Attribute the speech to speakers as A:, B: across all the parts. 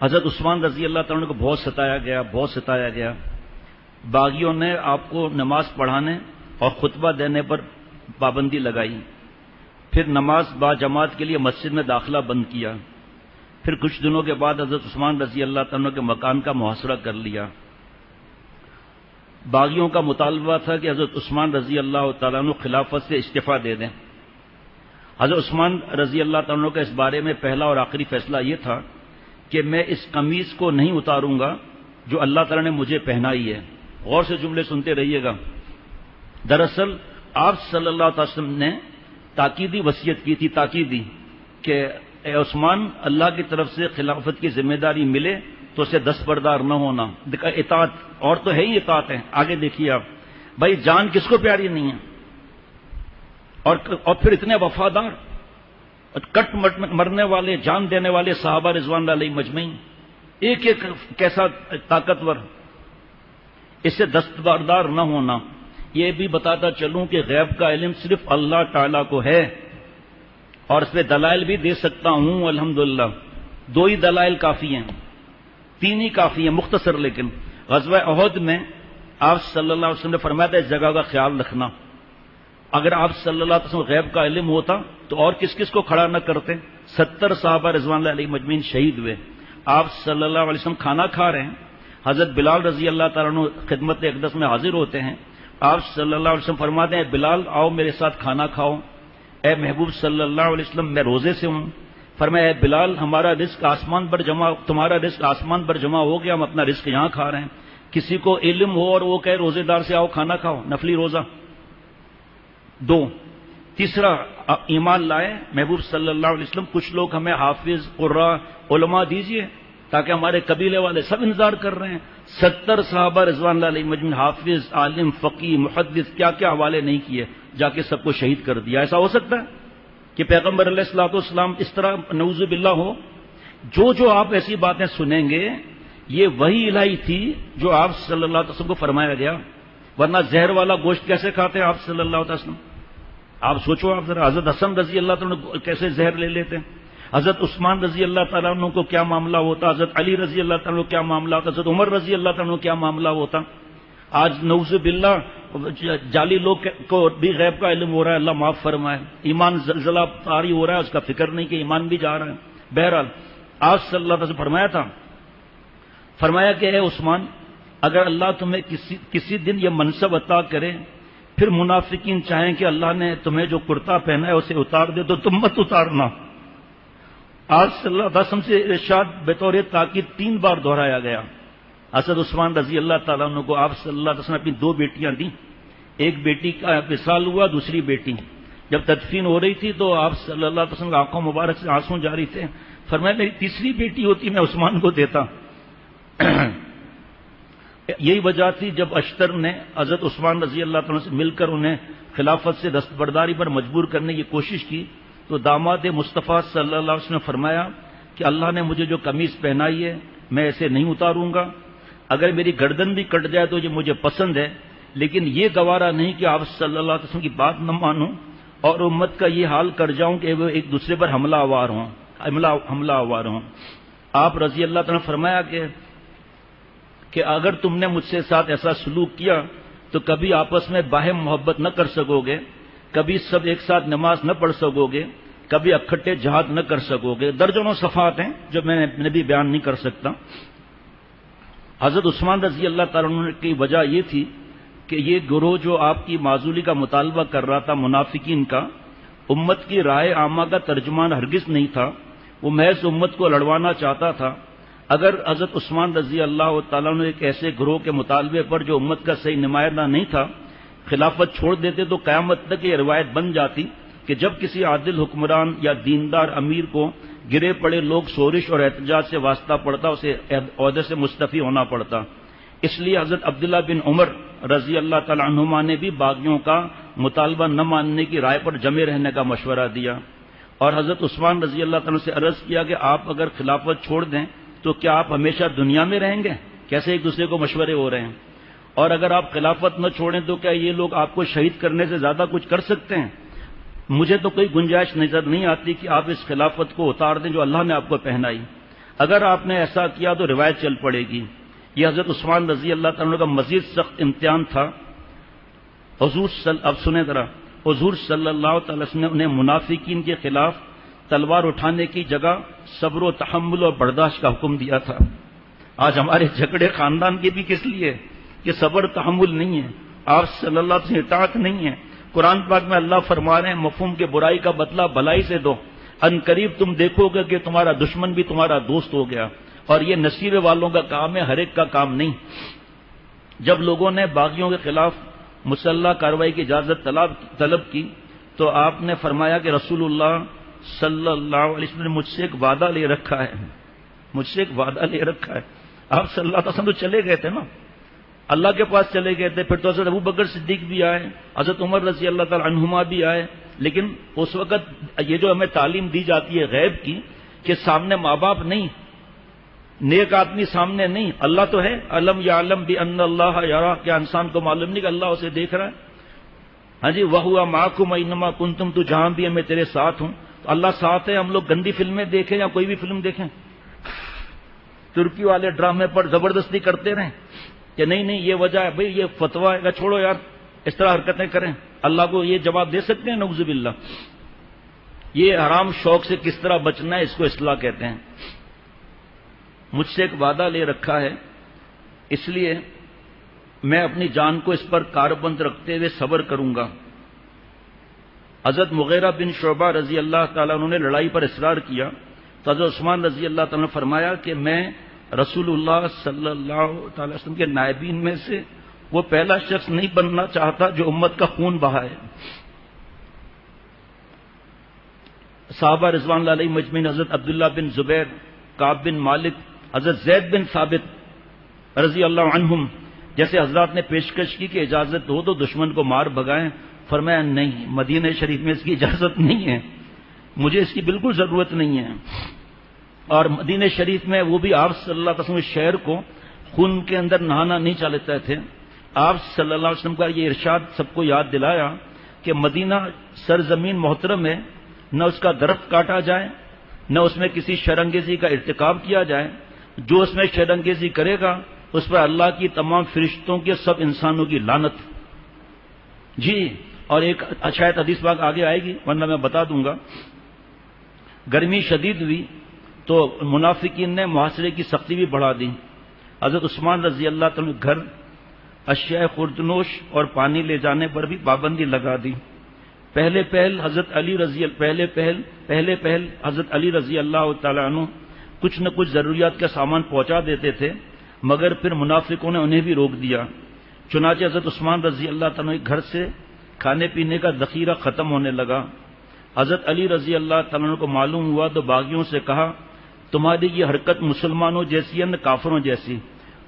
A: حضرت عثمان رضی اللہ تعالیٰ عنہ کو بہت ستایا گیا. باغیوں نے آپ کو نماز پڑھانے اور خطبہ دینے پر پابندی لگائی. پھر نماز با جماعت کے لیے مسجد میں داخلہ بند کیا. پھر کچھ دنوں کے بعد حضرت عثمان رضی اللہ تعالیٰ عنہ کے مکان کا محاصرہ کر لیا. باغیوں کا مطالبہ تھا کہ حضرت عثمان رضی اللہ تعالیٰ عنہ خلافت سے استعفیٰ دے دیں. حضرت عثمان رضی اللہ تعالیٰ عنہ کا اس بارے میں پہلا اور آخری فیصلہ یہ تھا کہ میں اس قمیض کو نہیں اتاروں گا جو اللہ تعالیٰ نے مجھے پہنائی ہے. غور سے جملے سنتے رہیے گا. دراصل آپ صلی اللہ علیہ وسلم نے تاکیدی وصیت کی تھی، تاکیدی، کہ اے عثمان، اللہ کی طرف سے خلافت کی ذمہ داری ملے تو اسے دستبردار نہ ہونا. اطاعت، اور تو ہے ہی اطاعت ہے. آگے دیکھیے آپ، بھائی جان کس کو پیاری نہیں ہے؟ اور پھر اتنے وفادار، کٹ مرنے والے، جان دینے والے صحابہ رضوان اللہ علیہ مجمعین، ایک ایک کیسا طاقتور. اس سے دستبردار نہ ہونا. یہ بھی بتاتا چلوں کہ غیب کا علم صرف اللہ تعالیٰ کو ہے، اور اس پہ دلائل بھی دے سکتا ہوں الحمدللہ. 2 ہی دلائل کافی ہیں، 3 ہی کافی ہیں، مختصر. لیکن غزوہ احد میں آپ صلی اللہ علیہ وسلم نے فرمایا تھا اس جگہ کا خیال رکھنا. اگر آپ صلی اللہ علیہ وسلم غیب کا علم ہوتا تو اور کس کس کو کھڑا نہ کرتے؟ 70 صحابہ رضوان اللہ علیہ مجمعین شہید ہوئے. آپ صلی اللہ علیہ وسلم کھانا کھا رہے ہیں، حضرت بلال رضی اللہ تعالیٰ عنہ خدمت اقدس میں حاضر ہوتے ہیں. آپ صلی اللہ علیہ وسلم فرماتے ہیں بلال آؤ میرے ساتھ کھانا کھاؤ. اے محبوب صلی اللہ علیہ وسلم میں روزے سے ہوں. فرمایا اے بلال ہمارا رزق آسمان پر جمع، تمہارا رزق آسمان پر جمع ہو گیا، ہم اپنا رزق یہاں کھا رہے ہیں. کسی کو علم ہو اور وہ کہے روزے دار سے آؤ کھانا کھاؤ، نفلی روزہ. 2. تیسرا، ایمان لائے محبوب صلی اللہ علیہ وسلم کچھ لوگ ہمیں حافظ، قراء، علماء دیجئے تاکہ ہمارے قبیلے والے سب انتظار کر رہے ہیں. 70 صحابہ رضوان اللہ علیہ مجمعین، حافظ، عالم، فقی، محدث، کیا کیا حوالے نہیں کیے، جا کے سب کو شہید کر دیا. ایسا ہو سکتا ہے کہ پیغمبر علیہ الصلوۃ والسلام اس طرح نعوذ باللہ ہو؟ جو آپ ایسی باتیں سنیں گے یہ وحی الہی تھی جو آپ صلی اللہ علیہ وسلم کو فرمایا گیا. ورنہ زہر والا گوشت کیسے کھاتے ہیں آپ صلی اللہ علیہ وسلم؟ آپ سوچو آپ ذرا، حضرت حسن رضی اللہ تعالیٰ عنہ کیسے زہر لے لیتے ہیں، حضرت عثمان رضی اللہ تعالیٰ عنہ کو کیا معاملہ ہوتا، حضرت علی رضی اللہ تعالیٰ عنہ کو کیا معاملہ ہوتا، حضرت عمر رضی اللہ تعالیٰ عنہ کو کیا معاملہ ہوتا. آج نعوذ باللہ جعلی لوگ کو بھی غیب کا علم ہو رہا ہے، اللہ معاف فرمائے. ایمان زلزلہ طاری ہو رہا ہے، اس کا فکر نہیں کہ ایمان بھی جا رہا ہے. بہرحال آپ صلی اللہ علیہ وسلم فرمایا کہ اے عثمان، اگر اللہ تمہیں کسی دن یہ منصب عطا کرے، پھر منافقین چاہیں کہ اللہ نے تمہیں جو کرتا پہنا ہے اسے اتار دے، تو تم مت اتارنا. آج صلی اللہ علیہ وسلم سے ارشاد بطور تاکید 3 بار دہرایا گیا. حضرت عثمان رضی اللہ تعالیٰ عنہ کو آپ صلی اللہ علیہ وسلم اپنی 2 بیٹیاں دیں. ایک بیٹی کا وصال ہوا، دوسری بیٹی جب تدفین ہو رہی تھی تو آپ صلی اللہ علیہ وسلم کی آنکھوں مبارک سے آنسو جاری تھے. فرمایا میری تیسری بیٹی ہوتی میں عثمان کو دیتا. یہی وجہ تھی جب اشتر نے حضرت عثمان رضی اللہ تعالیٰ سے مل کر انہیں خلافت سے دستبرداری پر مجبور کرنے کی کوشش کی تو داماد مصطفیٰ صلی اللہ علیہ وسلم نے فرمایا کہ اللہ نے مجھے جو قمیض پہنائی ہے میں اسے نہیں اتاروں گا. اگر میری گردن بھی کٹ جائے تو یہ مجھے پسند ہے، لیکن یہ گوارا نہیں کہ آپ صلی اللہ علیہ وسلم کی بات نہ مانوں اور امت کا یہ حال کر جاؤں کہ وہ ایک دوسرے پر حملہ آور ہوں. آپ رضی اللہ تعالیٰ نے فرمایا کہ اگر تم نے مجھ سے ساتھ ایسا سلوک کیا تو کبھی آپس میں باہم محبت نہ کر سکو گے، کبھی سب ایک ساتھ نماز نہ پڑھ سکو گے، کبھی اکٹھے جہاد نہ کر سکو گے. درجنوں صفات ہیں جو میں بھی بیان نہیں کر سکتا. حضرت عثمان رضی اللہ تعالیٰ عنہ کی وجہ یہ تھی کہ یہ گروہ جو آپ کی معزولی کا مطالبہ کر رہا تھا منافقین کا، امت کی رائے عامہ کا ترجمان ہرگز نہیں تھا، وہ محض امت کو لڑوانا چاہتا تھا. اگر حضرت عثمان رضی اللہ تعالیٰ عنہ ایک ایسے گروہ کے مطالبے پر جو امت کا صحیح نمائندہ نہیں تھا خلافت چھوڑ دیتے تو قیامت تک یہ روایت بن جاتی کہ جب کسی عادل حکمران یا دیندار امیر کو گرے پڑے لوگ شورش اور احتجاج سے واسطہ پڑتا، اسے عہدے سے مستعفی ہونا پڑتا. اس لیے حضرت عبداللہ بن عمر رضی اللہ تعالیٰ عنہما نے بھی باغیوں کا مطالبہ نہ ماننے کی رائے پر جمے رہنے کا مشورہ دیا، اور حضرت عثمان رضی اللہ تعالیٰ سے عرض کیا کہ آپ اگر خلافت چھوڑ دیں تو کیا آپ ہمیشہ دنیا میں رہیں گے؟ کیسے ایک دوسرے کو مشورے ہو رہے ہیں. اور اگر آپ خلافت نہ چھوڑیں تو کیا یہ لوگ آپ کو شہید کرنے سے زیادہ کچھ کر سکتے ہیں؟ مجھے تو کوئی گنجائش نظر نہیں آتی کہ آپ اس خلافت کو اتار دیں جو اللہ نے آپ کو پہنائی. اگر آپ نے ایسا کیا تو روایت چل پڑے گی۔ یہ حضرت عثمان رضی اللہ تعالیٰ کا مزید سخت امتحان تھا۔ اب سنیں ذرا، حضور صلی اللہ تعالی وسلم نے انہیں منافقین کے خلاف تلوار اٹھانے کی جگہ صبر و تحمل اور برداشت کا حکم دیا تھا۔ آج ہمارے جھگڑے خاندان کے بھی کس لیے کہ صبر تحمل نہیں ہے، آپ صلی اللہ علیہ وسلم سے اطاعت نہیں ہے۔ قرآن پاک میں اللہ فرما رہے ہیں مفہوم کے برائی کا بدلہ بھلائی سے دو، ان قریب تم دیکھو گے کہ تمہارا دشمن بھی تمہارا دوست ہو گیا۔ اور یہ نصیبے والوں کا کام ہے، ہر ایک کا کام نہیں۔ جب لوگوں نے باغیوں کے خلاف مسلح کارروائی کی اجازت طلب کی تو آپ نے فرمایا کہ رسول اللہ صلی اللہ علیہ وسلم نے مجھ سے ایک وعدہ لے رکھا ہے، مجھ سے ایک وعدہ لے رکھا ہے۔ آپ صلی اللہ علیہ وسلم تو چلے گئے تھے نا، اللہ کے پاس چلے گئے تھے، پھر تو حضرت ابو بکر صدیق بھی آئے، حضرت عمر رضی اللہ تعالی عنہما بھی آئے، لیکن اس وقت یہ جو ہمیں تعلیم دی جاتی ہے غیب کی کہ سامنے ماں باپ نہیں، نیک آدمی سامنے نہیں، اللہ تو ہے، علم یعلم بان اللہ یرا، کیا انسان کو معلوم نہیں کہ اللہ اسے دیکھ رہا ہے؟ ہاں جی، وَهُوَ مَعَكُمْ أَيْنَمَا كُنتُمْ، تو جہاں بھی ہے میں تیرے ساتھ ہوں۔ تو اللہ ساتھ ہے، ہم لوگ گندی فلمیں دیکھیں یا کوئی بھی فلم دیکھیں، ترکی والے ڈرامے پر زبردستی کرتے رہیں کہ نہیں نہیں یہ وجہ ہے، بھئی یہ فتویٰ ہے، چھوڑو یار اس طرح حرکتیں کریں، اللہ کو یہ جواب دے سکتے ہیں؟ نعوذ باللہ۔ یہ حرام شوق سے کس طرح بچنا ہے، اس کو اصلاح کہتے ہیں۔ مجھ سے ایک وعدہ لے رکھا ہے، اس لیے میں اپنی جان کو اس پر کاربند رکھتے ہوئے صبر کروں گا۔ حضرت مغیرہ بن شعبہ رضی اللہ تعالیٰ انہوں نے لڑائی پر اصرار کیا تو حضرت عثمان رضی اللہ تعالیٰ نے فرمایا کہ میں رسول اللہ صلی اللہ تعالی وسلم کے نائبین میں سے وہ پہلا شخص نہیں بننا چاہتا جو امت کا خون بہائے۔ صحابہ رضوان اللہ علیہ مجمعین، حضرت عبداللہ بن زبیر، کعب بن مالک، حضرت زید بن ثابت رضی اللہ عنہم جیسے حضرات نے پیشکش کی کہ اجازت ہو تو دشمن کو مار بھگائیں، فرمایا نہیں، مدینہ شریف میں اس کی اجازت نہیں ہے، مجھے اس کی بالکل ضرورت نہیں ہے۔ اور مدینہ شریف میں وہ بھی آپ صلی اللہ علیہ وسلم شہر کو خون کے اندر نہانا نہیں چاہتے تھے۔ آپ صلی اللہ علیہ وسلم کا یہ ارشاد سب کو یاد دلایا کہ مدینہ سرزمین محترم ہے، نہ اس کا درخت کاٹا جائے، نہ اس میں کسی شرانگیزی کا ارتکاب کیا جائے، جو اس میں شرانگیزی کرے گا اس پر اللہ کی تمام فرشتوں کے سب انسانوں کی لعنت۔ جی، اور ایک شاید حدیث پاک آگے آئے گی ورنہ میں بتا دوں گا۔ گرمی شدید ہوئی تو منافقین نے محاصرے کی سختی بھی بڑھا دی۔ حضرت عثمان رضی اللہ تعالیٰ نے گھر، اشیاء خوردنوش اور پانی لے جانے پر بھی پابندی لگا دی۔ پہلے پہل حضرت علی رضی اللہ تعالیٰ عنہ کچھ نہ کچھ ضروریات کا سامان پہنچا دیتے تھے، مگر پھر منافقوں نے انہیں بھی روک دیا۔ چنانچہ حضرت عثمان رضی اللہ تعالیٰ کے گھر سے کھانے پینے کا ذخیرہ ختم ہونے لگا۔ حضرت علی رضی اللہ تعالیٰ کو معلوم ہوا تو باغیوں سے کہا، تمہاری یہ حرکت مسلمانوں جیسی ہے نہ کافروں جیسی؟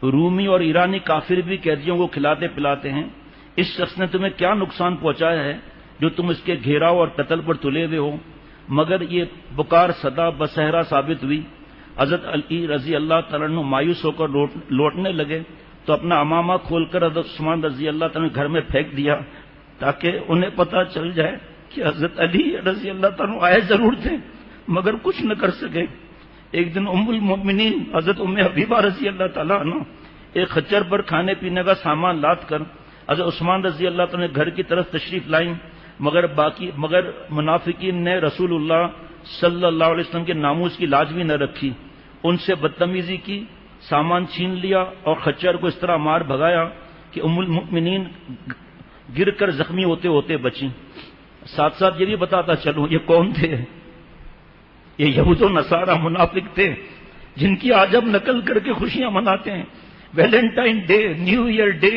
A: رومی اور ایرانی کافر بھی قیدیوں کو کھلاتے پلاتے ہیں، اس شخص نے تمہیں کیا نقصان پہنچایا ہے جو تم اس کے گھیراؤ اور قتل پر تلے ہوئے ہو؟ مگر یہ پکار صدا بصہرا ثابت ہوئی۔ حضرت علی رضی اللہ تعالیٰ عنہ مایوس ہو کر لوٹنے لگے تو اپنا عمامہ کھول کر حضرت عثمان رضی اللہ تعالیٰ نے گھر میں پھینک دیا تاکہ انہیں پتہ چل جائے کہ حضرت علی رضی اللہ تعالیٰ آئے ضرور تھے مگر کچھ نہ کر سکے۔ ایک دن ام المؤمنین حضرت ام حبیبہ رضی اللہ تعالیٰ عنہ ایک خچر پر کھانے پینے کا سامان لاد کر حضرت عثمان رضی اللہ تعالیٰ نے گھر کی طرف تشریف لائیں، مگر منافقین نے رسول اللہ صلی اللہ علیہ وسلم کے ناموس کی لاج بھی نہ رکھی، ان سے بدتمیزی کی، سامان چھین لیا اور خچر کو اس طرح مار بھگایا کہ ام المؤمنین گر کر زخمی ہوتے ہوتے بچیں۔ ساتھ ساتھ یہ بھی بتاتا چلوں یہ کون تھے؟ یہ یہود و نصارہ منافق تھے جن کی آج ہم نقل کر کے خوشیاں مناتے ہیں۔ Valentine Day, New Year Day,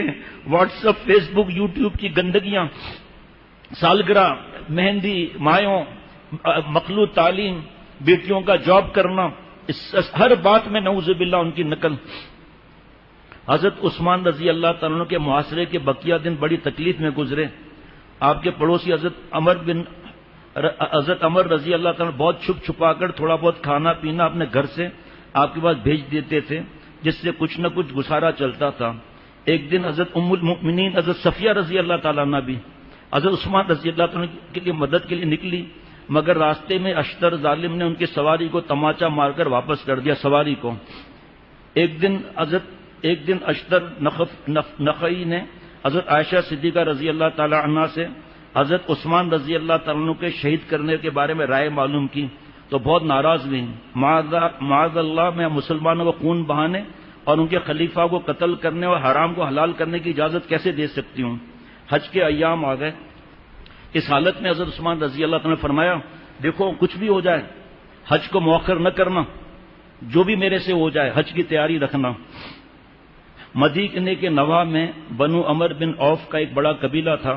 A: WhatsApp, Facebook, YouTube کی گندگیاں، سالگرہ، مہندی، مایوں، مخلوط تعلیم، بیٹیوں کا جاب کرنا، ہر بات میں نعوذ باللہ ان کی نقل۔ حضرت عثمان رضی اللہ تعالیٰ کے محاصرے کے بقیہ دن بڑی تکلیف میں گزرے۔ آپ کے پڑوسی حضرت عمر رضی اللہ تعالیٰ بہت چھپ چھپا کر تھوڑا بہت کھانا پینا اپنے گھر سے آپ کے پاس بھیج دیتے تھے جس سے کچھ نہ کچھ گزارا چلتا تھا۔ ایک دن حضرت ام المؤمنین حضرت صفیہ رضی اللہ تعالیٰ عنہ بھی حضرت عثمان رضی اللہ تعالیٰ کے لیے مدد کے لیے نکلی، مگر راستے میں اشتر ظالم نے ان کی سواری کو تماچا مار کر واپس کر دیا سواری کو۔ ایک دن اشتر نخعی نے حضرت عائشہ صدیقہ رضی اللہ تعالی عنہ سے حضرت عثمان رضی اللہ تعالیٰ عنہ کے شہید کرنے کے بارے میں رائے معلوم کی تو بہت ناراض ہوئی۔ معاذ اللہ، میں مسلمانوں کو خون بہانے اور ان کے خلیفہ کو قتل کرنے اور حرام کو حلال کرنے کی اجازت کیسے دے سکتی ہوں؟ حج کے ایام آ گئے۔ اس حالت میں حضرت عثمان رضی اللہ تعالیٰ نے فرمایا، دیکھو کچھ بھی ہو جائے حج کو مؤخر نہ کرنا، جو بھی میرے سے ہو جائے حج کی تیاری رکھنا۔ مدینے کے نواح میں بنو عمر بن عوف کا ایک بڑا قبیلہ تھا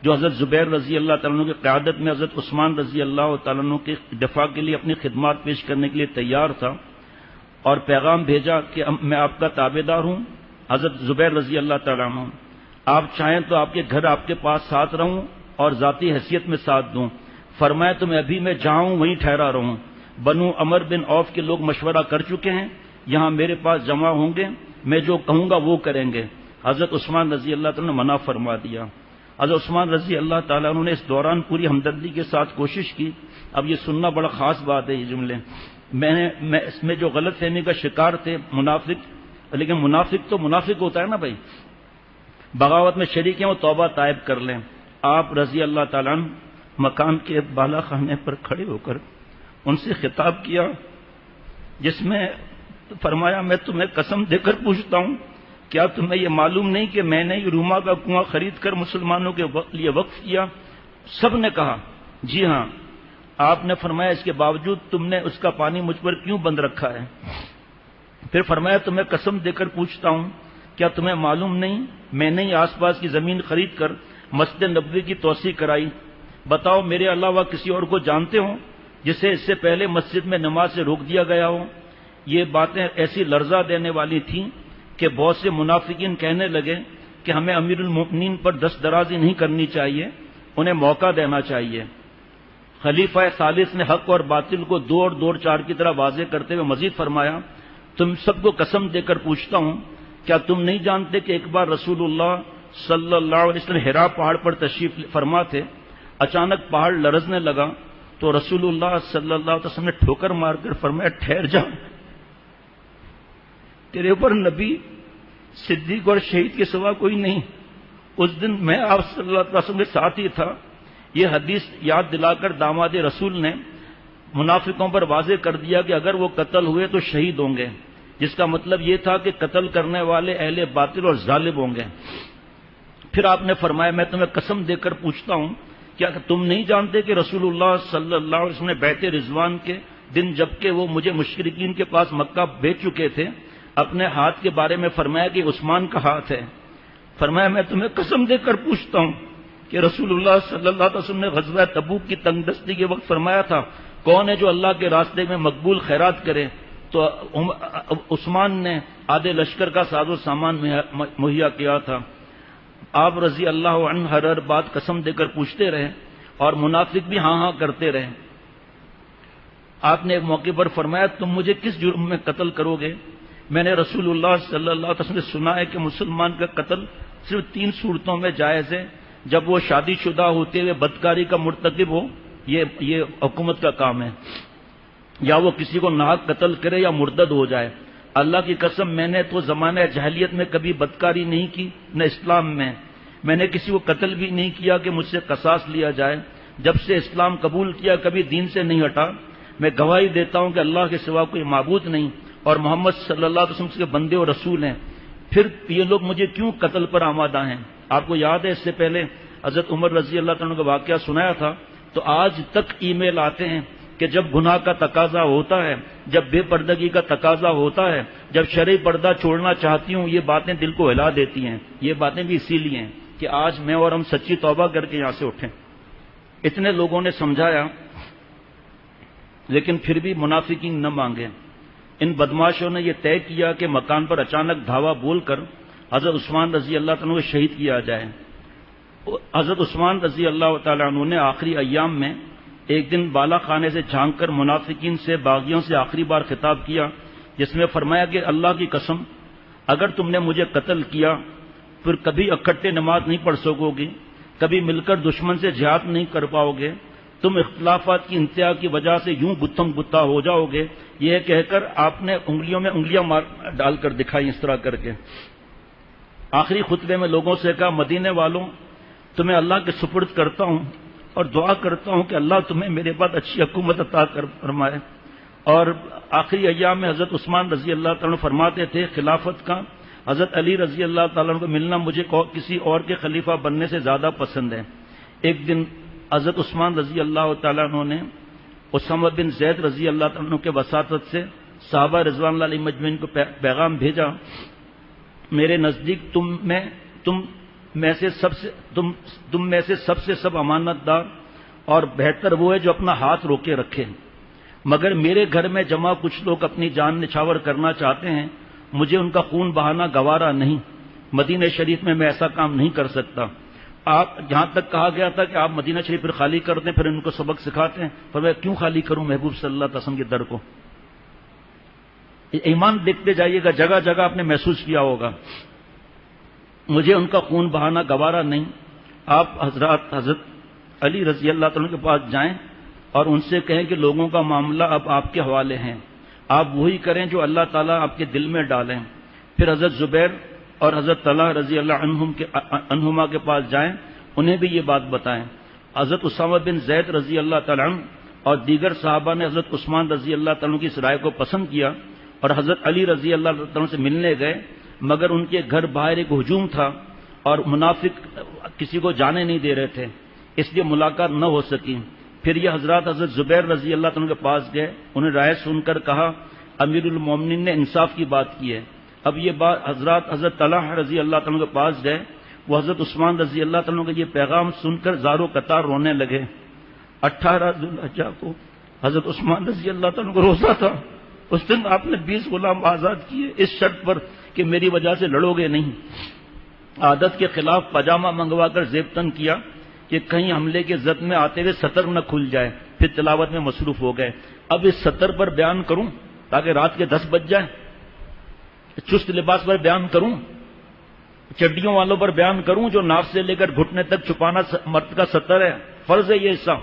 A: جو حضرت زبیر رضی اللہ تعالیٰ عنہ کی قیادت میں حضرت عثمان رضی اللہ تعالیٰ عنہ کے دفاع کے لیے اپنی خدمات پیش کرنے کے لیے تیار تھا، اور پیغام بھیجا کہ میں آپ کا تابع دار ہوں حضرت زبیر رضی اللہ تعالیٰ عنہ، آپ چاہیں تو آپ کے گھر آپ کے پاس ساتھ رہوں اور ذاتی حیثیت میں ساتھ دوں۔ فرمایا تو میں ابھی جہاں ہوں وہیں ٹھہرا رہوں، بنو عمر بن عوف کے لوگ مشورہ کر چکے ہیں، یہاں میرے پاس جمع ہوں گے، میں جو کہوں گا وہ کریں گے۔ حضرت عثمان رضی اللہ تعالیٰ نے منع فرما دیا۔ حضرت عثمان رضی اللہ تعالیٰ عنہ نے اس دوران پوری ہمدردی کے ساتھ کوشش کی۔ اب یہ سننا بڑا خاص بات ہے، یہ جملے میں اس میں جو غلط فہمی کا شکار تھے منافق، لیکن منافق تو منافق ہوتا ہے نا بھائی، بغاوت میں شریک ہیں وہ توبہ طائب کر لیں۔ آپ رضی اللہ تعالیٰ عنہ مکان کے بالا خانے پر کھڑے ہو کر ان سے خطاب کیا، جس میں فرمایا، میں تمہیں قسم دے کر پوچھتا ہوں، کیا تمہیں یہ معلوم نہیں کہ میں نے یہ روما کا کنواں خرید کر مسلمانوں کے لیے وقف کیا؟ سب نے کہا جی ہاں۔ آپ نے فرمایا، اس کے باوجود تم نے اس کا پانی مجھ پر کیوں بند رکھا ہے؟ پھر فرمایا، تمہیں قسم دے کر پوچھتا ہوں، کیا تمہیں معلوم نہیں میں نے آس پاس کی زمین خرید کر مسجد نبوی کی توسیع کرائی؟ بتاؤ میرے علاوہ کسی اور کو جانتے ہو جسے اس سے پہلے مسجد میں نماز سے روک دیا گیا ہو؟ یہ باتیں ایسی لرزہ دینے والی تھیں کہ بہت سے منافقین کہنے لگے کہ ہمیں امیر المؤمنین پر دست درازی نہیں کرنی چاہیے، انہیں موقع دینا چاہیے۔ خلیفہ ثالث نے حق اور باطل کو 2 اور 2 اور 4 کی طرح واضح کرتے ہوئے مزید فرمایا، تم سب کو قسم دے کر پوچھتا ہوں، کیا تم نہیں جانتے کہ ایک بار رسول اللہ صلی اللہ علیہ وسلم حرا پہاڑ پر تشریف فرما تھے، اچانک پہاڑ لرزنے لگا تو رسول اللہ صلی اللہ علیہ وسلم نے ٹھوکر مار کر فرمایا، ٹھہر جا، تیرے اوپر نبی، صدیق اور شہید کے سوا کوئی نہیں۔ اس دن میں آپ صلی اللہ علیہ وسلم کے ساتھ ہی تھا۔ یہ حدیث یاد دلا کر داماد رسول نے منافقوں پر واضح کر دیا کہ اگر وہ قتل ہوئے تو شہید ہوں گے، جس کا مطلب یہ تھا کہ قتل کرنے والے اہل باطل اور ظالم ہوں گے۔ پھر آپ نے فرمایا، میں تمہیں قسم دے کر پوچھتا ہوں، کیا تم نہیں جانتے کہ رسول اللہ صلی اللہ علیہ وسلم نے بیعت رضوان کے دن جبکہ وہ مجھے مشرکین کے پاس مکہ بھیج چکے تھے، اپنے ہاتھ کے بارے میں فرمایا کہ عثمان کا ہاتھ ہے؟ فرمایا، میں تمہیں قسم دے کر پوچھتا ہوں کہ رسول اللہ صلی اللہ علیہ وسلم نے غزوہ تبوک کی تنگ دستی کے وقت فرمایا تھا، کون ہے جو اللہ کے راستے میں مقبول خیرات کرے؟ تو عثمان نے آدھے لشکر کا ساز و سامان مہیا کیا تھا۔ آپ رضی اللہ عنہ ہر بات قسم دے کر پوچھتے رہے اور منافق بھی ہاں ہاں کرتے رہے۔ آپ نے ایک موقع پر فرمایا، تم مجھے کس جرم میں قتل کرو گے؟ میں نے رسول اللہ صلی اللہ علیہ وسلم سے سنا ہے کہ مسلمان کا قتل صرف 3 صورتوں میں جائز ہے، جب وہ شادی شدہ ہوتے ہوئے بدکاری کا مرتکب ہو، یہ حکومت کا کام ہے، یا وہ کسی کو ناحق قتل کرے یا مرتد ہو جائے۔ اللہ کی قسم، میں نے تو زمانہ جاہلیت میں کبھی بدکاری نہیں کی، نہ اسلام میں نے کسی کو قتل بھی نہیں کیا کہ مجھ سے قصاص لیا جائے۔ جب سے اسلام قبول کیا کبھی دین سے نہیں ہٹا۔ میں گواہی دیتا ہوں کہ اللہ کے سوا کوئی معبود نہیں اور محمد صلی اللہ علیہ وسلم کے بندے اور رسول ہیں۔ پھر یہ لوگ مجھے کیوں قتل پر آمادہ ہیں؟ آپ کو یاد ہے اس سے پہلے حضرت عمر رضی اللہ تعالیٰ کا واقعہ سنایا تھا، تو آج تک ای میل آتے ہیں کہ جب گناہ کا تقاضا ہوتا ہے، جب بے پردگی کا تقاضا ہوتا ہے، جب شرعی پردہ چھوڑنا چاہتی ہوں، یہ باتیں دل کو ہلا دیتی ہیں۔ یہ باتیں بھی اسی لیے ہیں کہ آج میں اور ہم سچی توبہ کر کے یہاں سے اٹھیں۔ اتنے لوگوں نے سمجھایا لیکن پھر بھی منافقین نہ مانگے۔ ان بدماشوں نے یہ طے کیا کہ مکان پر اچانک دھاوا بول کر حضرت عثمان رضی اللہ تعالیٰ عنہ کو شہید کیا جائے۔ حضرت عثمان رضی اللہ تعالیٰ عنہ نے آخری ایام میں ایک دن بالا خانے سے جھانک کر منافقین سے، باغیوں سے آخری بار خطاب کیا، جس میں فرمایا کہ اللہ کی قسم، اگر تم نے مجھے قتل کیا پھر کبھی اکٹھے نماز نہیں پڑھ سکو گی، کبھی مل کر دشمن سے جہاد نہیں کر پاؤ گے، تم اختلافات کی انتہا کی وجہ سے یوں گتھم گتھا ہو جاؤ گے. یہ کہہ کر آپ نے انگلیوں میں انگلیاں ڈال کر دکھائی اس طرح کر کے. آخری خطبے میں لوگوں سے کہا مدینے والوں تمہیں اللہ کے سپرد کرتا ہوں اور دعا کرتا ہوں کہ اللہ تمہیں میرے بعد اچھی حکومت عطا فرمائے. اور آخری ایام میں حضرت عثمان رضی اللہ تعالیٰ عنہ فرماتے تھے خلافت کا حضرت علی رضی اللہ تعالیٰ عنہ کو ملنا مجھے کسی اور کے خلیفہ بننے سے زیادہ پسند ہے. ایک دن حضرت عثمان رضی اللہ تعالیٰ عنہ نے اسامہ بن زید رضی اللہ تعالیٰ عنہ کے وساطت سے صحابہ رضوان اللہ علیہ مجمعین کو پیغام بھیجا میرے نزدیک تم میں سے سب سے امانت دار اور بہتر وہ ہے جو اپنا ہاتھ روکے رکھے. مگر میرے گھر میں جمع کچھ لوگ اپنی جان نچھاور کرنا چاہتے ہیں. مجھے ان کا خون بہانا گوارا نہیں. مدینہ شریف میں ایسا کام نہیں کر سکتا. آپ جہاں تک کہا گیا تھا کہ آپ مدینہ شریف پھر خالی کر دیں پھر ان کو سبق سکھاتے ہیں. پر میں کیوں خالی کروں محبوب صلی اللہ علیہ وسلم کے در کو. ایمان دیکھتے جائیے گا جگہ جگہ آپ نے محسوس کیا ہوگا. مجھے ان کا خون بہانا گوارا نہیں. آپ حضرت علی رضی اللہ تعالیٰ کے پاس جائیں اور ان سے کہیں کہ لوگوں کا معاملہ اب آپ کے حوالے ہیں. آپ وہی کریں جو اللہ تعالیٰ آپ کے دل میں ڈالیں. پھر حضرت زبیر اور حضرت طلحہ رضی اللہ عنہما کے پاس جائیں انہیں بھی یہ بات بتائیں. حضرت اسامہ بن زید رضی اللہ تعالیٰ عنہ اور دیگر صحابہ نے حضرت عثمان رضی اللہ تعالیٰ کی اس رائے کو پسند کیا اور حضرت علی رضی اللہ تعالیٰ سے ملنے گئے. مگر ان کے گھر باہر ایک ہجوم تھا اور منافق کسی کو جانے نہیں دے رہے تھے اس لیے ملاقات نہ ہو سکی. پھر یہ حضرات حضرت زبیر رضی اللہ تعالیٰ کے پاس گئے. انہیں رائے سن کر کہا امیر المومنین نے انصاف کی بات کی ہے. اب یہ بات حضرت طلحہ رضی اللہ تعالیٰ کے پاس گئے. وہ حضرت عثمان رضی اللہ تعالیٰ کا یہ پیغام سن کر زارو قطار رونے لگے. 18 ذوالحجہ کو حضرت عثمان رضی اللہ تعالیٰ کو روزہ تھا. اس دن آپ نے 20 غلام آزاد کیے اس شرط پر کہ میری وجہ سے لڑو گے نہیں. عادت کے خلاف پاجامہ منگوا کر زیبتن کیا کہ کہیں حملے کے زد میں آتے ہوئے سطر نہ کھل جائے. پھر تلاوت میں مصروف ہو گئے. اب اس سطر پر بیان کروں تاکہ رات کے 10 بج جائے. چست لباس پر بیان کروں, چڈیوں والوں پر بیان کروں جو ناف سے لے کر گھٹنے تک چھپانا مرد کا سطر ہے, فرض ہے یہ حصہ.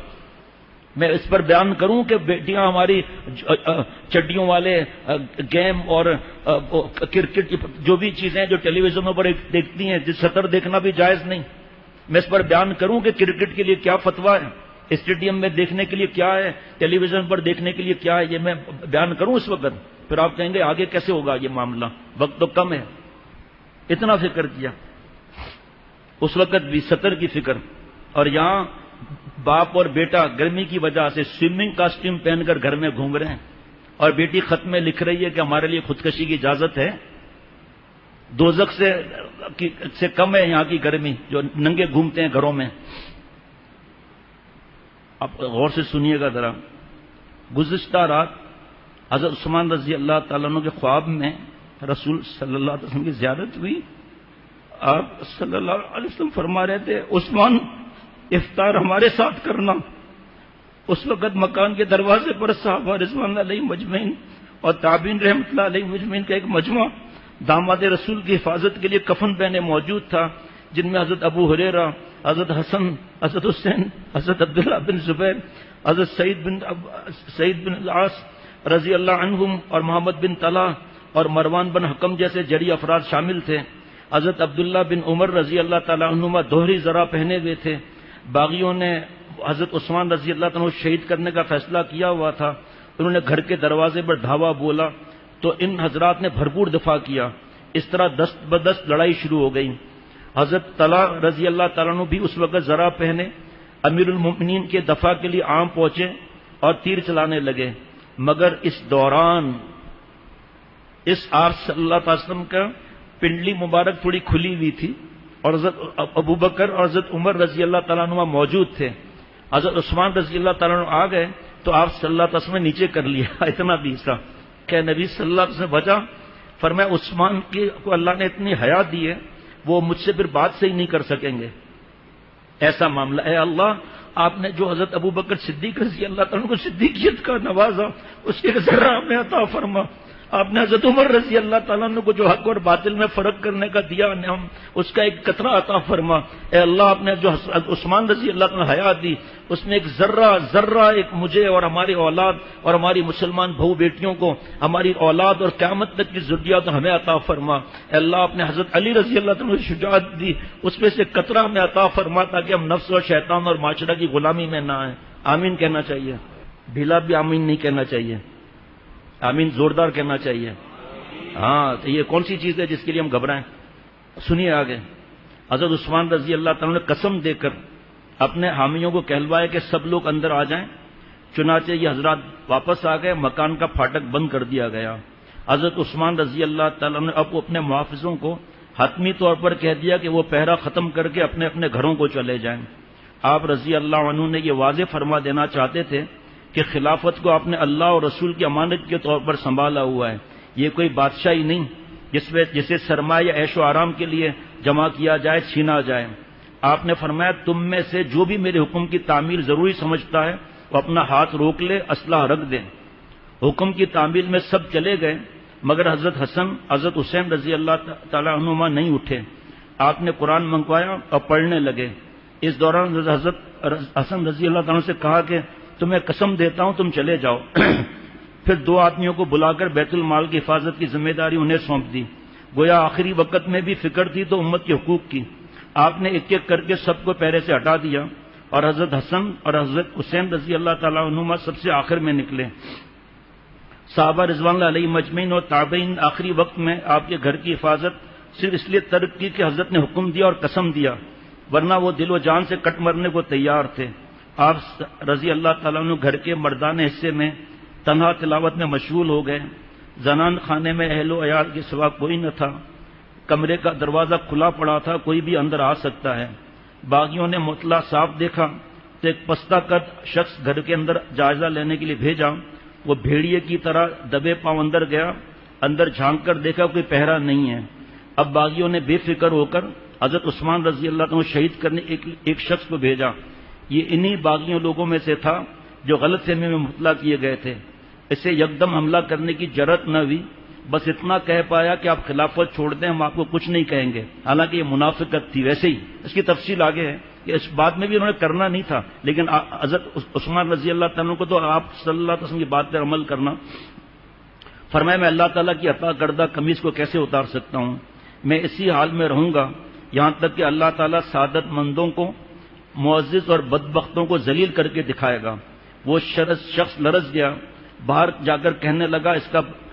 A: میں اس پر بیان کروں کہ بیٹیاں ہماری چڈیوں والے گیم اور کرکٹ جو بھی چیزیں جو ٹیلی ویژنوں پر دیکھتی ہیں جس سطر دیکھنا بھی جائز نہیں. میں اس پر بیان کروں کہ کرکٹ کے لیے کیا فتویٰ ہے, اسٹیڈیم میں دیکھنے کے لیے کیا ہے, ٹیلی ویژن پر دیکھنے کے لیے کیا ہے. یہ میں بیان کروں اس وقت. پھر آپ کہیں گے آگے کیسے ہوگا یہ معاملہ, وقت تو کم ہے. اتنا فکر کیا اس وقت بھی سطر کی فکر. اور یہاں باپ اور بیٹا گرمی کی وجہ سے سوئمنگ کاسٹیوم پہن کر گھر میں گھوم رہے ہیں اور بیٹی خط میں لکھ رہی ہے کہ ہمارے لیے خودکشی کی اجازت ہے. دوزخ سے کم ہے یہاں کی گرمی جو ننگے گھومتے ہیں گھروں میں. آپ غور سے سنیے گا ذرا. گزشتہ رات حضرت عثمان رضی اللہ تعالیٰ عنہ کے خواب میں رسول صلی اللہ علیہ وسلم کی زیارت ہوئی. آپ صلی اللہ علیہ وسلم فرما رہے تھے عثمان افطار ہمارے ساتھ کرنا. اس وقت مکان کے دروازے پر صحابہ رضوان علیہ مجمعین اور تابعین رحمۃ اللہ علیہ مجمعین کا ایک مجمع داماد رسول کی حفاظت کے لیے کفن پہنے موجود تھا, جن میں حضرت ابو ہریرہ, حضرت حسن, حضرت حسین, حضرت عبداللہ بن زبیر, حضرت سعید بن العاص رضی اللہ عنہم اور محمد بن طلحہ اور مروان بن حکم جیسے جری افراد شامل تھے. حضرت عبداللہ بن عمر رضی اللہ تعالی عنہما دوہری ذرا پہنے ہوئے تھے. باغیوں نے حضرت عثمان رضی اللہ تعالیٰ شہید کرنے کا فیصلہ کیا ہوا تھا. انہوں نے گھر کے دروازے پر دھاوا بولا تو ان حضرات نے بھرپور دفاع کیا. اس طرح دست بدست لڑائی شروع ہو گئی. حضرت طلحہ رضی اللہ تعالیٰ عنہ بھی اس وقت ذرا پہنے امیر المؤمنین کے دفاع کے لیے عام پہنچے اور تیر چلانے لگے. مگر اس دوران اس آپ صلی اللہ علیہ وسلم کا پنڈلی مبارک تھوڑی کھلی ہوئی تھی اور حضرت ابو بکر اور حضرت عمر رضی اللہ تعالیٰ عنہ موجود تھے. حضرت عثمان رضی اللہ تعالیٰ عنہ آ گئے تو آپ صلی اللہ علیہ وسلم نے نیچے کر لیا اتنا بھی حصہ. کہ نبی صلی اللہ علیہ وسلم وجہ فرمایا عثمان کو اللہ نے اتنی حیا دی ہے وہ مجھ سے پھر بات سے ہی نہیں کر سکیں گے. ایسا معاملہ ہے. اللہ آپ نے جو حضرت ابو بکر صدیق رضی اللہ تعالیٰ کو صدیقیت کا نوازا اس کے ذرا ہمیں عطا فرما. آپ نے حضرت عمر رضی اللہ تعالیٰ عنہ کو جو حق اور باطل میں فرق کرنے کا دیا ہم اس کا ایک قطرہ عطا فرما. اے اللہ آپ نے جو عثمان رضی اللہ تعالیٰ حیات دی اس میں ایک ذرہ ایک مجھے اور ہماری اولاد اور ہماری مسلمان بہو بیٹیوں کو ہماری اولاد اور قیامت تک کی ذریات ہمیں عطا فرما. اے اللہ آپ نے حضرت علی رضی اللہ تعالیٰ کو شجاعت دی اس میں سے قطرہ ہمیں عطا فرما تاکہ ہم نفس اور شیطان اور معاشرہ کی غلامی میں نہ آئیں. آمین کہنا چاہیے, ڈھیلا بھی آمین نہیں کہنا چاہیے, آمین زوردار کہنا چاہیے. ہاں تو یہ کون سی چیز ہے جس کے لیے ہم گھبرائیں؟ سنیے آگے. حضرت عثمان رضی اللہ تعالیٰ نے قسم دے کر اپنے حامیوں کو کہلوایا کہ سب لوگ اندر آ جائیں. چنانچہ یہ حضرات واپس آ گئے, مکان کا پھاٹک بند کر دیا گیا. حضرت عثمان رضی اللہ تعالیٰ نے اب اپنے محافظوں کو حتمی طور پر کہہ دیا کہ وہ پہرا ختم کر کے اپنے اپنے گھروں کو چلے جائیں. آپ رضی اللہ عنہ نے یہ واضح فرما دینا چاہتے تھے کہ خلافت کو آپ نے اللہ اور رسول کی امانت کے طور پر سنبھالا ہوا ہے. یہ کوئی بادشاہی نہیں جسے سرمایہ عیش و آرام کے لیے جمع کیا جائے, چھینا جائے. آپ نے فرمایا تم میں سے جو بھی میرے حکم کی تعمیل ضروری سمجھتا ہے وہ اپنا ہاتھ روک لے, اسلحہ رکھ دے. حکم کی تعمیل میں سب چلے گئے مگر حضرت حسن حضرت حسین رضی اللہ تعالیٰ عنہما نہیں اٹھے. آپ نے قرآن منگوایا اور پڑھنے لگے. اس دوران حضرت حسن رضی اللہ تعالیٰ سے کہا کہ تمہیں قسم دیتا ہوں تم چلے جاؤ. پھر دو آدمیوں کو بلا کر بیت المال کی حفاظت کی ذمہ داری انہیں سونپ دی. گویا آخری وقت میں بھی فکر تھی تو امت کے حقوق کی. آپ نے ایک ایک کر کے سب کو پہرے سے ہٹا دیا اور حضرت حسن اور حضرت حسین رضی اللہ تعالیٰ عنہما سب سے آخر میں نکلے. صحابہ رضوان اللہ علیہ مجمعین اور تابعین آخری وقت میں آپ کے گھر کی حفاظت صرف اس لیے ترک کی کہ حضرت نے حکم دیا اور قسم دیا, ورنہ وہ دل و جان سے کٹ مرنے کو تیار تھے. آپ رضی اللہ تعالیٰ عنہ گھر کے مردانہ حصے میں تنہا تلاوت میں مشغول ہو گئے. زنان خانے میں اہل و عیال کے سوا کوئی نہ تھا. کمرے کا دروازہ کھلا پڑا تھا, کوئی بھی اندر آ سکتا ہے. باغیوں نے مطلع صاف دیکھا تو ایک پستہ قد شخص گھر کے اندر جائزہ لینے کے لیے بھیجا. وہ بھیڑیے کی طرح دبے پاؤں اندر گیا. اندر جھانک کر دیکھا کوئی پہرا نہیں ہے. اب باغیوں نے بے فکر ہو کر حضرت عثمان رضی اللہ عنہ شہید کرنے ایک شخص کو بھیجا. یہ انہی باغیوں لوگوں میں سے تھا جو غلط فہمی میں مبتلا کیے گئے تھے. اسے یکدم حملہ کرنے کی جرأت نہ ہوئی, بس اتنا کہہ پایا کہ آپ خلافت چھوڑ دیں, ہم آپ کو کچھ نہیں کہیں گے. حالانکہ یہ منافقت تھی. ویسے ہی اس کی تفصیل آگے ہے کہ اس بات میں بھی انہوں نے کرنا نہیں تھا, لیکن حضرت عثمان رضی اللہ تعالیٰ کو تو آپ صلی اللہ علیہ وسلم کی بات پر عمل کرنا. فرمایا میں اللہ تعالیٰ کی عطا کردہ قمیص کو کیسے اتار سکتا ہوں؟ میں اسی حال میں رہوں گا یہاں تک کہ اللہ تعالیٰ سعادت مندوں کو معزز اور بدبختوں کو ذلیل کر کے دکھائے گا. وہ شخص لرز گیا, باہر جا کر کہنے لگا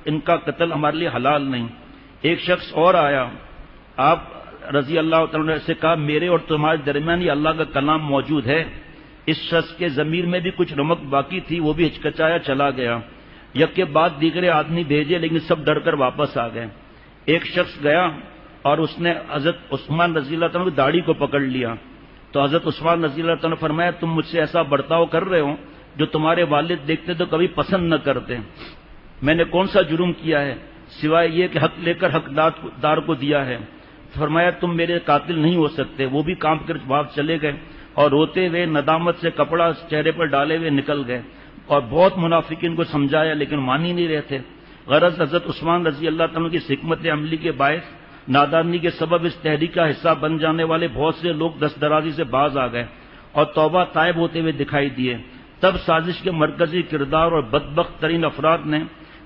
A: ان کا قتل ہمارے لیے حلال نہیں. ایک شخص اور آیا, آپ رضی اللہ تعالیٰ نے سے کہا میرے اور تمہارے درمیان یہ اللہ کا کلام موجود ہے. اس شخص کے ضمیر میں بھی کچھ رمق باقی تھی, وہ بھی ہچکچایا چلا گیا. یک کے بعد دیگرے آدمی بھیجے لیکن سب ڈر کر واپس آ گئے. ایک شخص گیا اور اس نے حضرت عثمان رضی اللہ تعالیٰ کی داڑھی کو پکڑ لیا. تو حضرت عثمان رضی اللہ تعالیٰ نے فرمایا تم مجھ سے ایسا برتاؤ کر رہے ہو جو تمہارے والد دیکھتے تو کبھی پسند نہ کرتے. میں نے کون سا جرم کیا ہے سوائے یہ کہ حق لے کر حقدار کو دیا ہے. فرمایا تم میرے قاتل نہیں ہو سکتے. وہ بھی کانپ کر باہر چلے گئے اور روتے ہوئے ندامت سے کپڑا چہرے پر ڈالے ہوئے نکل گئے. اور بہت منافقین کو سمجھایا لیکن مان ہی نہیں رہے تھے. غرض حضرت عثمان رضی اللہ تعالیٰ کی حکمت عملی کے باعث نادانی کے سبب اس تحریک کا حصہ بن جانے والے بہت سے لوگ دست درازی سے باز آ گئے اور توبہ طائب ہوتے ہوئے دکھائی دیے. تب سازش کے مرکزی کردار اور بدبخت ترین افراد نے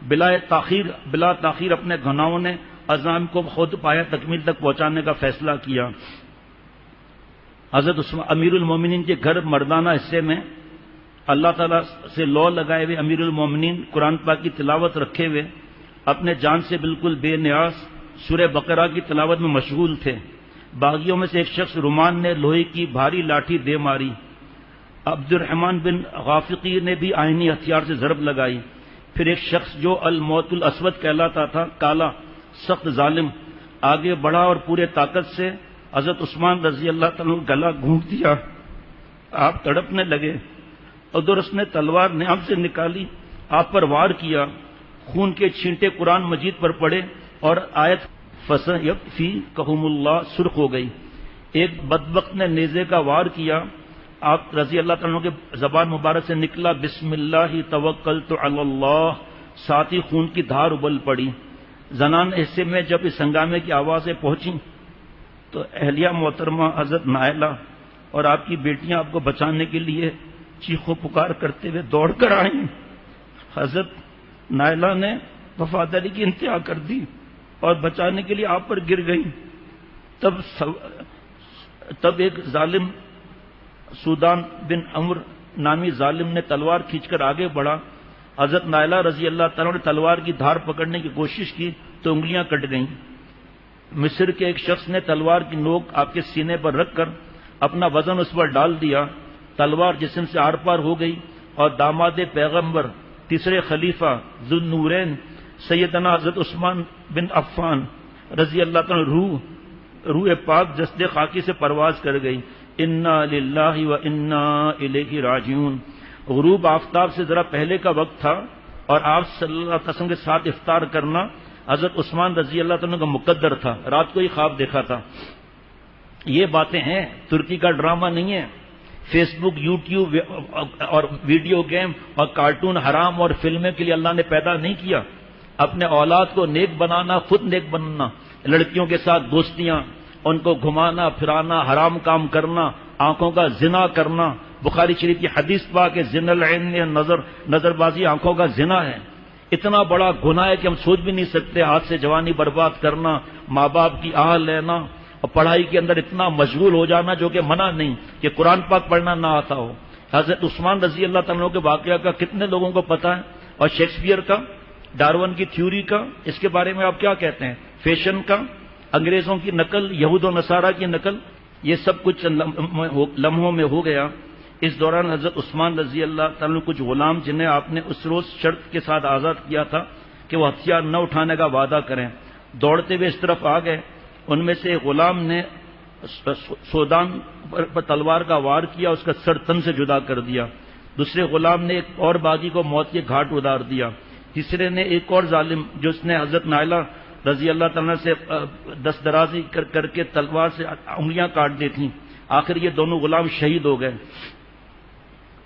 A: بلا تاخیر اپنے گناہوں نے عزام کو خود پایا تکمیل تک پہنچانے کا فیصلہ کیا. حضرت امیر المومنین کے گھر مردانہ حصے میں اللہ تعالیٰ سے لو لگائے ہوئے امیر المومنین قرآن پاک کی تلاوت رکھے ہوئے اپنے جان سے بالکل بے نیاز سورہ بقرہ کی تلاوت میں مشغول تھے. باغیوں میں سے ایک شخص رومان نے لوہے کی بھاری لاٹھی دے ماری. عبد الرحمن بن غافقی نے بھی آئینی ہتھیار سے ضرب لگائی. پھر ایک شخص جو الموت الاسود کہلاتا تھا, کالا سخت ظالم, آگے بڑھا اور پورے طاقت سے حضرت عثمان رضی اللہ تعالیٰ گلا گھونٹ دیا. آپ تڑپنے لگے. ادھر اس نے تلوار نیام سے نکالی, آپ پر وار کیا. خون کے چھینٹے قرآن مجید پر پڑے اور آیت فَسَيَكْفِيكَهُمُ اللَّهُ سرخ ہو گئی. ایک بدبخت نے نیزے کا وار کیا. آپ رضی اللہ تعالیٰ کے زبان مبارک سے نکلا بسم اللہ توکلت علی اللہ ساتھ ہی خون کی دھار ابل پڑی۔ زنان حصے میں جب اس ہنگامے کی آوازیں پہنچیں تو اہلیہ محترمہ حضرت نائلہ اور آپ کی بیٹیاں آپ کو بچانے کے لیے چیخو پکار کرتے ہوئے دوڑ کر آئیں۔ حضرت نائلہ نے وفاداری کی انتہا کر دی اور بچانے کے لیے آپ پر گر گئیں۔ تب ایک ظالم سودان بن عمر نامی ظالم نے تلوار کھینچ کر آگے بڑھا۔ حضرت نائلہ رضی اللہ تعالیٰ نے تلوار کی دھار پکڑنے کی کوشش کی تو انگلیاں کٹ گئیں۔ مصر کے ایک شخص نے تلوار کی نوک آپ کے سینے پر رکھ کر اپنا وزن اس پر ڈال دیا، تلوار جسم سے آر پار ہو گئی اور داماد پیغمبر تیسرے خلیفہ ذو النورین سیدنا حضرت عثمان بن عفان رضی اللہ تعالیٰ روح پاک جسد خاکی سے پرواز کر گئی۔ انا للہ و انا الیہ راجعون۔ غروب آفتاب سے ذرا پہلے کا وقت تھا اور آپ صلی اللہ علیہ وسلم کے ساتھ افطار کرنا حضرت عثمان رضی اللہ تعالیٰ کا مقدر تھا، رات کو ہی خواب دیکھا تھا۔ یہ باتیں ہیں، ترکی کا ڈرامہ نہیں ہے۔ فیس بک، یوٹیوب اور ویڈیو گیم اور کارٹون حرام اور فلمیں کے لیے اللہ نے پیدا نہیں کیا۔ اپنے اولاد کو نیک بنانا، خود نیک بننا، لڑکیوں کے ساتھ دوستیاں، ان کو گھمانا پھرانا، حرام کام کرنا، آنکھوں کا زنا کرنا۔ بخاری شریف کی حدیث پاک ہے زنا العین نظر بازی آنکھوں کا زنا ہے۔ اتنا بڑا گناہ ہے کہ ہم سوچ بھی نہیں سکتے۔ ہاتھ سے جوانی برباد کرنا، ماں باپ کی آہ لینا اور پڑھائی کے اندر اتنا مشغول ہو جانا جو کہ منع نہیں کہ قرآن پاک پڑھنا نہ آتا ہو۔ حضرت عثمان رضی اللہ تعالیٰ کے واقعہ کا کتنے لوگوں کو پتہ ہے؟ اور شیکسپیئر کا، ڈارون کی تھیوری کا، اس کے بارے میں آپ کیا کہتے ہیں؟ فیشن کا، انگریزوں کی نقل، یہود و نصارہ کی نقل، یہ سب کچھ لمحوں میں ہو گیا۔ اس دوران حضرت عثمان رضی اللہ تعالیٰ کچھ غلام جنہیں آپ نے اس روز شرط کے ساتھ آزاد کیا تھا کہ وہ ہتھیار نہ اٹھانے کا وعدہ کریں، دوڑتے ہوئے اس طرف آ گئے۔ ان میں سے ایک غلام نے سودان پر تلوار کا وار کیا، اس کا سر تن سے جدا کر دیا۔ دوسرے غلام نے ایک اور باغی کو موت کے گھاٹ اتار دیا۔ تیسرے نے ایک اور ظالم جس نے حضرت نائلہ رضی اللہ تعالیٰ سے دست درازی کر کے تلوار سے انگلیاں کاٹ دی تھیں۔ آخر یہ دونوں غلام شہید ہو گئے۔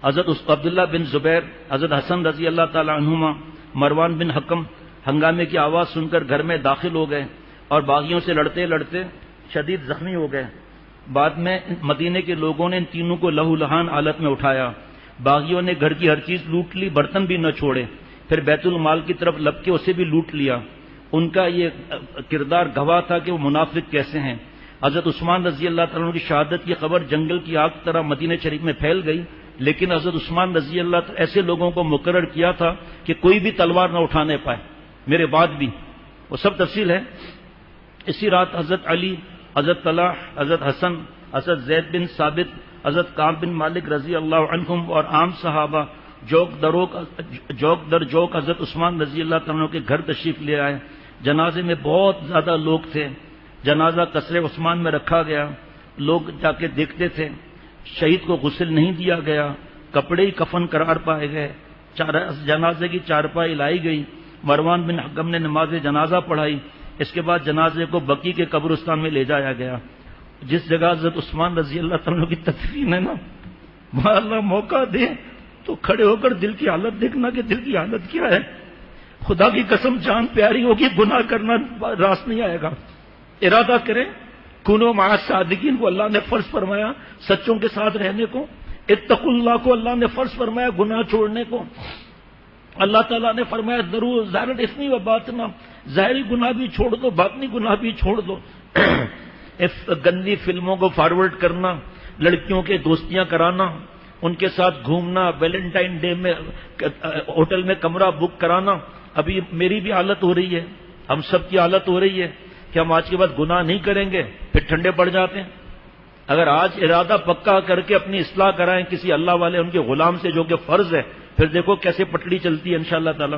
A: حضرت عبداللہ بن زبیر، حضرت حسن رضی اللہ تعالیٰ عنہما، مروان بن حکم ہنگامے کی آواز سن کر گھر میں داخل ہو گئے اور باغیوں سے لڑتے لڑتے شدید زخمی ہو گئے۔ بعد میں مدینے کے لوگوں نے ان تینوں کو لہو لہان حالت میں اٹھایا۔ باغیوں نے گھر کی ہر چیز لوٹ لی، برتن بھی نہ چھوڑے، پھر بیت المال کی طرف لپ کے اسے بھی لوٹ لیا۔ ان کا یہ کردار گواہ تھا کہ وہ منافق کیسے ہیں۔ حضرت عثمان رضی اللہ تعالیٰ کی شہادت کی خبر جنگل کی آگ طرح مدینہ شریف میں پھیل گئی، لیکن حضرت عثمان رضی اللہ تعالیٰ ایسے لوگوں کو مقرر کیا تھا کہ کوئی بھی تلوار نہ اٹھانے پائے، میرے بعد بھی، وہ سب تفصیل ہے۔ اسی رات حضرت علی، حضرت طلحہ، حضرت حسن، حضرت زید بن ثابت، حضرت کعب بن مالک رضی اللہ عنہم اور عام صحابہ جوک در جوک حضرت عثمان رضی اللہ تعالیٰ کے گھر تشریف لے آئے۔ جنازے میں بہت زیادہ لوگ تھے۔ جنازہ قصر عثمان میں رکھا گیا، لوگ جا کے دیکھتے تھے۔ شہید کو غسل نہیں دیا گیا، کپڑے ہی کفن قرار پائے گئے۔ جنازے کی چارپائی لائی گئی، مروان بن حکم نے نماز جنازہ پڑھائی۔ اس کے بعد جنازے کو بقی کے قبرستان میں لے جایا گیا۔ جس جگہ حضرت عثمان رضی اللہ تعالیٰ کی تدفین ہے نا، وہاں اللہ موقع دے تو کھڑے ہو کر دل کی حالت دیکھنا کہ دل کی حالت کیا ہے۔ خدا کی قسم جان پیاری ہوگی، گناہ کرنا راست نہیں آئے گا۔ ارادہ کریں، کونوا مع الصادقین کو اللہ نے فرض فرمایا سچوں کے ساتھ رہنے کو، اتقوا اللہ کو اللہ نے فرض فرمایا گناہ چھوڑنے کو۔ اللہ تعالیٰ نے فرمایا ضرور ظاہر اسمی و باطنہ، ظاہری گناہ بھی چھوڑ دو، باطنی گناہ بھی چھوڑ دو۔ گندی فلموں کو فارورڈ کرنا، لڑکیوں کے دوستیاں کرانا، ان کے ساتھ گھومنا، ویلنٹائن ڈے میں ہوٹل میں کمرہ بک کرانا۔ ابھی میری بھی حالت ہو رہی ہے، ہم سب کی حالت ہو رہی ہے کہ ہم آج کے بعد گناہ نہیں کریں گے، پھر ٹھنڈے پڑ جاتے ہیں۔ اگر آج ارادہ پکا کر کے اپنی اصلاح کرائیں کسی اللہ والے ان کے غلام سے جو کہ فرض ہے، پھر دیکھو کیسے پٹڑی چلتی ہے انشاءاللہ تعالی۔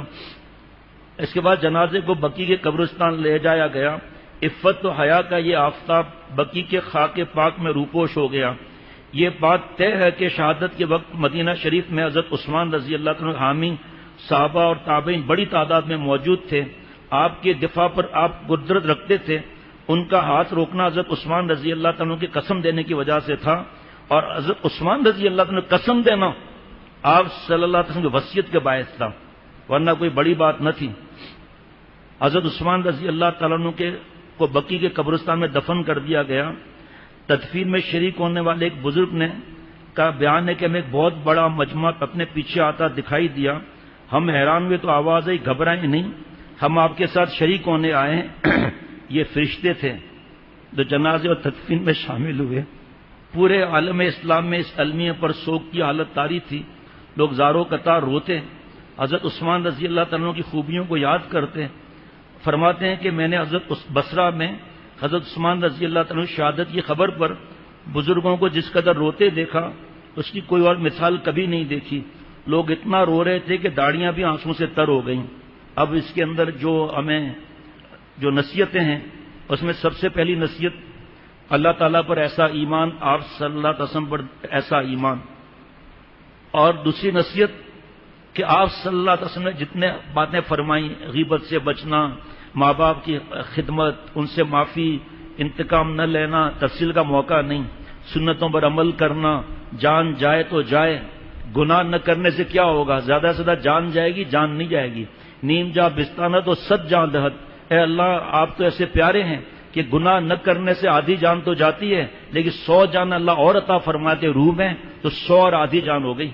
A: اس کے بعد جنازے کو بقی کے قبرستان لے جایا گیا۔ عفت و حیا کا یہ آفتاب بقی کے خاک پاک میں روپوش ہو گیا۔ یہ بات طے ہے کہ شہادت کے وقت مدینہ شریف میں حضرت عثمان رضی اللہ عنہ حامی صحابہ اور تابعین بڑی تعداد میں موجود تھے۔ آپ کے دفاع پر آپ قدرت رکھتے تھے۔ ان کا ہاتھ روکنا حضرت عثمان رضی اللہ عنہ کی قسم دینے کی وجہ سے تھا، اور حضرت عثمان رضی اللہ عنہ قسم دینا آپ صلی اللہ علیہ وسلم کی وصیت کے باعث تھا۔ ورنہ کوئی بڑی بات نہ تھی۔ حضرت عثمان رضی اللہ تعالیٰ عنہ کو بقی کے قبرستان میں دفن کر دیا گیا۔ تدفین میں شریک ہونے والے ایک بزرگ نے کا بیان ہے کہ ہمیں ایک بہت بڑا مجمع اپنے پیچھے آتا دکھائی دیا، ہم حیران ہوئے تو آواز آئی گھبرائیں نہیں، ہم آپ کے ساتھ شریک ہونے آئے ہیں۔ یہ فرشتے تھے جو جنازے اور تدفین میں شامل ہوئے۔ پورے عالم اسلام میں اس المیہ پر سوگ کی حالت طاری تھی، لوگ زاروں قطار روتے، حضرت عثمان رضی اللہ تعالیٰ کی خوبیوں کو یاد کرتے۔ فرماتے ہیں کہ میں نے حضرت بصرہ میں حضرت عثمان رضی اللہ تعالیٰ شہادت کی خبر پر بزرگوں کو جس قدر روتے دیکھا اس کی کوئی اور مثال کبھی نہیں دیکھی۔ لوگ اتنا رو رہے تھے کہ داڑیاں بھی آنسوں سے تر ہو گئیں۔ اب اس کے اندر جو ہمیں جو نصیحتیں ہیں اس میں سب سے پہلی نصیحت اللہ تعالیٰ پر ایسا ایمان، آپ صلی اللہ علیہ وسلم پر ایسا ایمان، اور دوسری نصیحت کہ آپ صلی اللہ علیہ وسلم نے جتنے باتیں فرمائیں، غیبت سے بچنا، ماں باپ کی خدمت، ان سے معافی، انتقام نہ لینا، تفصیل کا موقع نہیں، سنتوں پر عمل کرنا، جان جائے تو جائے، گناہ نہ کرنے سے کیا ہوگا، زیادہ سے زیادہ جان جائے گی، جان نہیں جائے گی، نیم جا بستانہ تو 100 جان دہت۔ اے اللہ آپ تو ایسے پیارے ہیں کہ گناہ نہ کرنے سے آدھی جان تو جاتی ہے، لیکن 100 جان اللہ اور عطا فرماتے روح میں، تو 100 اور آدھی جان ہو گئی۔